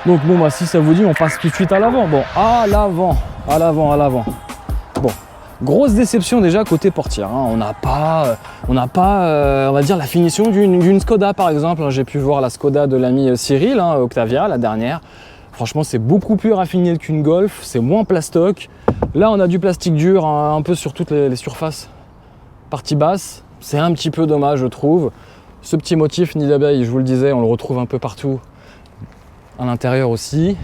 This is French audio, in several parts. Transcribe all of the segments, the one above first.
Donc bon, bah, si ça vous dit, on passe tout de suite à l'avant. Bon, à l'avant. Bon, grosse déception déjà côté portière. Hein. On n'a pas, on va dire, la finition d'une Skoda par exemple. J'ai pu voir la Skoda de l'ami Cyril, hein, Octavia, la dernière. Franchement, c'est beaucoup plus raffiné qu'une Golf, c'est moins plastoc. Là, on a du plastique dur hein, un peu sur toutes les surfaces. Partie basse, c'est un petit peu dommage, je trouve. Ce petit motif nid d'abeille, je vous le disais, on le retrouve un peu partout. À l'intérieur aussi.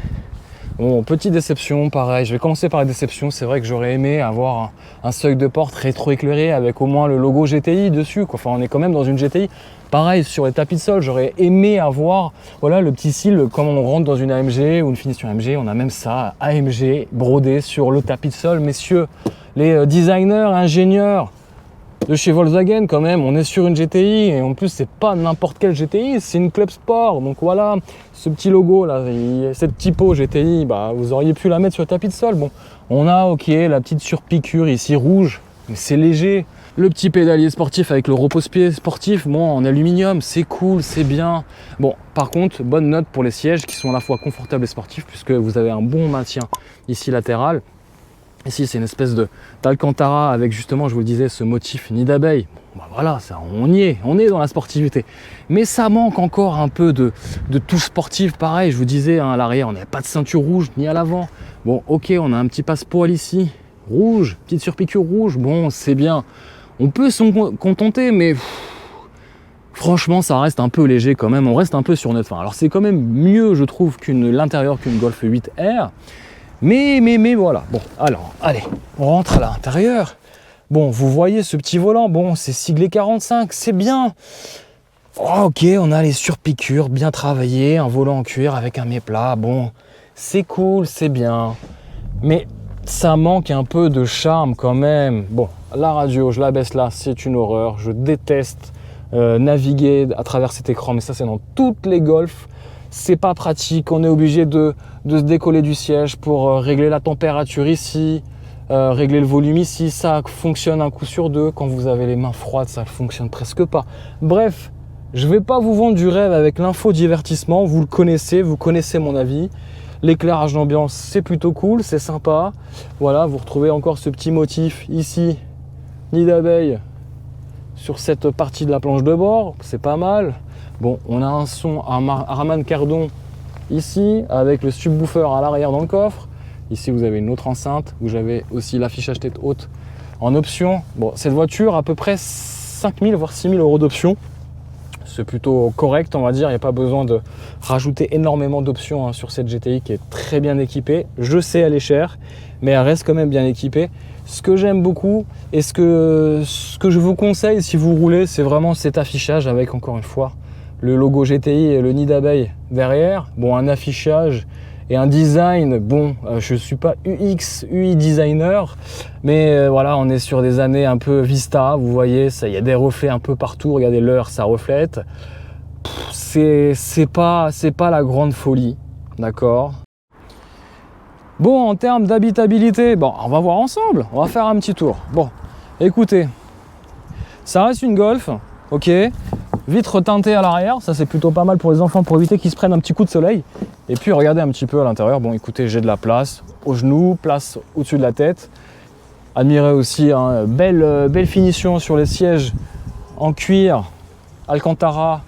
Bon, petite déception, pareil. Je vais commencer par la déception. C'est vrai que j'aurais aimé avoir un seuil de porte rétro-éclairé avec au moins le logo GTI dessus. Enfin, on est quand même dans une GTI. Pareil, sur les tapis de sol, j'aurais aimé avoir voilà, le petit cil comme on rentre dans une AMG ou une finition AMG. On a même ça, AMG, brodé sur le tapis de sol. Messieurs, les designers, ingénieurs de chez Volkswagen quand même, on est sur une GTI et en plus c'est pas n'importe quelle GTI, c'est une Club Sport. Donc voilà, ce petit logo là, cette typo GTI, bah, vous auriez pu la mettre sur le tapis de sol. Bon, on a ok la petite surpiqûre ici rouge, mais c'est léger. Le petit pédalier sportif avec le repose-pied sportif, bon, en aluminium, c'est cool, c'est bien. Bon, par contre, bonne note pour les sièges qui sont à la fois confortables et sportifs puisque vous avez un bon maintien ici latéral. Ici, c'est une espèce d'Alcantara avec justement, je vous le disais, ce motif nid d'abeille. Bon, bah voilà, ça, on est dans la sportivité. Mais ça manque encore un peu de touche sportive. Pareil, je vous disais, hein, à l'arrière, on n'avait pas de ceinture rouge ni à l'avant. Bon, ok, on a un petit passe-poil ici, rouge, petite surpiqûre rouge. Bon, c'est bien. On peut s'en contenter, mais franchement, ça reste un peu léger quand même. On reste un peu sur notre fin. Alors, c'est quand même mieux, je trouve, l'intérieur qu'une Golf 8R. Mais voilà, bon, alors, allez, on rentre à l'intérieur. Bon, vous voyez ce petit volant, bon, c'est siglé 45, c'est bien. Oh, ok, on a les surpiqûres bien travaillées, un volant en cuir avec un méplat, bon, c'est cool, c'est bien. Mais ça manque un peu de charme quand même. Bon, la radio, je la baisse là, c'est une horreur. Je déteste naviguer à travers cet écran, mais ça, c'est dans toutes les Golf. C'est pas pratique, on est obligé de se décoller du siège pour régler la température ici, régler le volume ici. Ça fonctionne un coup sur deux. Quand vous avez les mains froides, ça ne fonctionne presque pas. Bref, je vais pas vous vendre du rêve avec l'infodivertissement. Vous le connaissez, vous connaissez mon avis. L'éclairage d'ambiance, c'est plutôt cool, c'est sympa. Voilà, vous retrouvez encore ce petit motif ici, nid d'abeille, sur cette partie de la planche de bord. C'est pas mal. Bon, on a un son Harman Kardon ici, avec le subwoofer à l'arrière dans le coffre. Ici, vous avez une autre enceinte, où j'avais aussi l'affichage tête haute en option. Bon, cette voiture, à peu près 5 000 voire 6 000 euros d'options. C'est plutôt correct, on va dire. Il n'y a pas besoin de rajouter énormément d'options hein, sur cette GTI qui est très bien équipée. Je sais, elle est chère, mais elle reste quand même bien équipée. Ce que j'aime beaucoup et ce que je vous conseille si vous roulez, c'est vraiment cet affichage avec, encore une fois, le logo GTI et le nid d'abeille derrière. Bon, un affichage et un design, bon, je ne suis pas UI designer, mais voilà, on est sur des années un peu Vista, vous voyez, il y a des reflets un peu partout, regardez l'heure, ça reflète. C'est pas la grande folie, d'accord? Bon, en termes d'habitabilité, bon, on va voir ensemble, on va faire un petit tour. Bon, écoutez, ça reste une Golf, ok, vitre teintée à l'arrière, ça c'est plutôt pas mal pour les enfants pour éviter qu'ils se prennent un petit coup de soleil. Et puis regardez un petit peu à l'intérieur, bon écoutez, j'ai de la place aux genoux, place au-dessus de la tête. Admirez aussi hein, belle finition sur les sièges en cuir Alcantara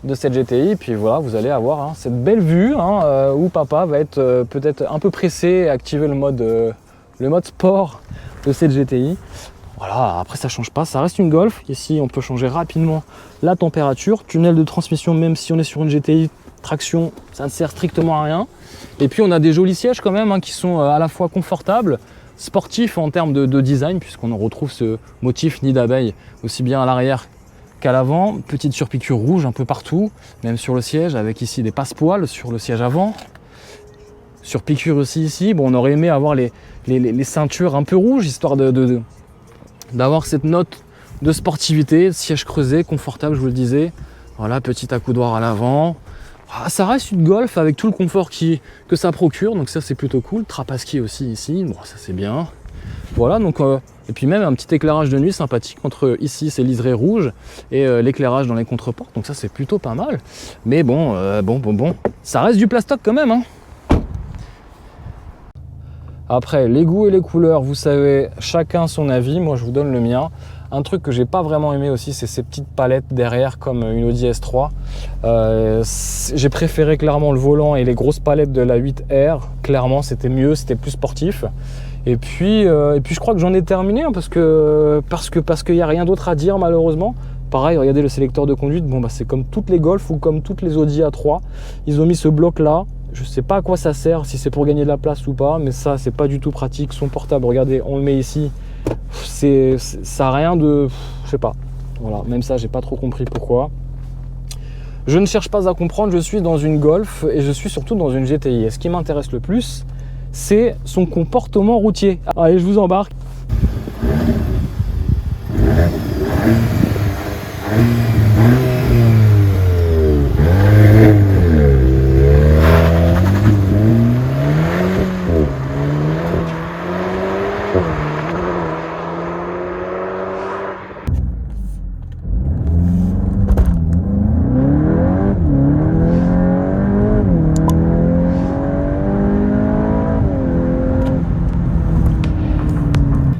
de cette GTI. Puis voilà, vous allez avoir hein, cette belle vue hein, où papa va être peut-être un peu pressé et activer le mode sport de cette GTI. Voilà, après ça change pas, ça reste une Golf. Ici, on peut changer rapidement la température. Tunnel de transmission, même si on est sur une GTI, traction, ça ne sert strictement à rien. Et puis on a des jolis sièges quand même hein, qui sont à la fois confortables, sportifs en termes de design, puisqu'on en retrouve ce motif nid d'abeille aussi bien à l'arrière qu'à l'avant. Petite surpiqûre rouge un peu partout, même sur le siège, avec ici des passepoils sur le siège avant. Surpiqûre aussi ici. Bon, on aurait aimé avoir les ceintures un peu rouges, histoire d'avoir cette note de sportivité, siège creusé, confortable, je vous le disais. Voilà, petit accoudoir à l'avant. Ah, ça reste une Golf avec tout le confort que ça procure, donc ça c'est plutôt cool. Trappe à ski aussi ici, bon ça c'est bien. Voilà, donc et puis même un petit éclairage de nuit sympathique entre ici ces liserés rouges et l'éclairage dans les contreportes, donc ça c'est plutôt pas mal. Mais bon, ça reste du plastoc quand même, hein. Après, les goûts et les couleurs, vous savez, chacun son avis. Moi, je vous donne le mien. Un truc que j'ai pas vraiment aimé aussi, c'est ces petites palettes derrière comme une Audi S3. J'ai préféré clairement le volant et les grosses palettes de la 8R. Clairement, c'était mieux, c'était plus sportif. Et puis je crois que j'en ai terminé hein, parce qu'il n'y a rien d'autre à dire malheureusement. Pareil, regardez le sélecteur de conduite. Bon, bah, c'est comme toutes les Golf ou comme toutes les Audi A3. Ils ont mis ce bloc là. Je sais pas à quoi ça sert, si c'est pour gagner de la place ou pas, mais ça c'est pas du tout pratique. Son portable, regardez, on le met ici, ça a rien de, je sais pas. Voilà, même ça j'ai pas trop compris pourquoi. Je ne cherche pas à comprendre, je suis dans une Golf et je suis surtout dans une GTI. Et ce qui m'intéresse le plus, c'est son comportement routier. Allez, je vous embarque.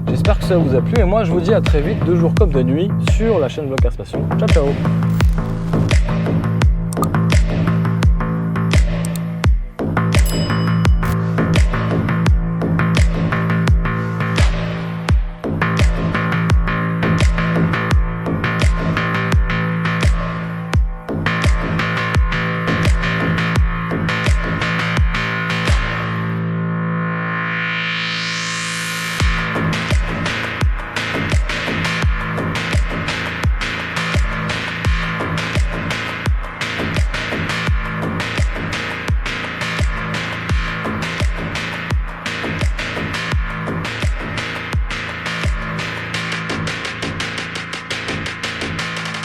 J'espère que ça vous a plu et moi je vous dis à très vite, de jour comme de nuit, sur la chaîne Vlogcast Passion. Ciao ciao.